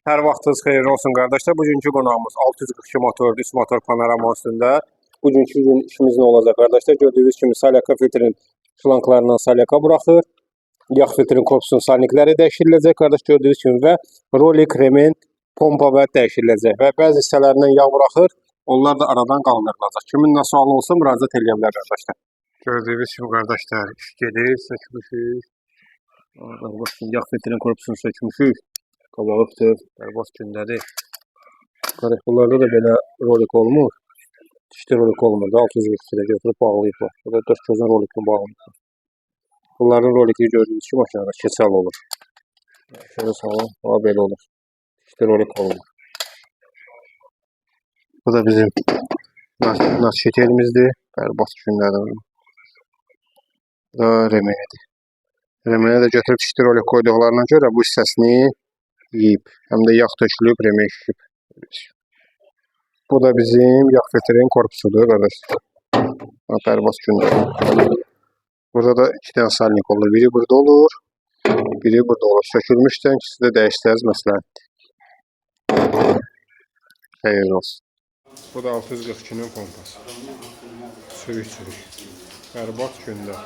Hər vaxtınız xeyirli olsun qardaşlar. Bugünkü qonağımız 642 motor, üst motor panorama üstündə. Bugünkü gün işimiz nə olacaq qardaşlar? Gördüyünüz kimi salyaka filtrin şlanklarından salyaka buraxır. Yağ filtrin korpusunun salnikləri dəyişiriləcək qardaş gördüyünüz kimi və rolik, remen, pompa və dəyişiriləcək və bəzi hissələrindən yağ buraxır. Onlar da aradan qaldırılacaq. Kimin nə sualı olsa müraciət edə bilər qardaşlar. Gördüyünüz kimi qardaşlar iş gedir, sökmüşük. Baxın, yağ filtrin korpusunu sökmüşük. Qabalıqdır, bərbad gündədir. Bunlarda da belə rolik olmur. Dişli rolik olmur da 642-də götürüb bağlayıblar. Burada 4 gözün rolikini bağlayıblar. Bunların rolikini gördüyünüz kimi aşağıda keçəl olur. Şöyle salın, o belə olur. Dişli rolik olmur. Bu da bizim nasşet elimizdir. Bərbad gündədir. Bu da remenidir. Remenə də götürüb dişli rolik koyduqlarına görə bu hissəsini yiyib. Həm də yağ tökülüb, remen şişib. Bu da bizim yağ filtrin korpusudur qardaşlar. Bərbad gündədir. Burada da 2 dənə salnik olur. Biri burada olur, biri burada olur. Sökülmüşdən ikisi də dəyişsəniz məsləhətdir. Xeyirli olsun. Bu da 642-nin pompası. Sürük. Bərbad gündə.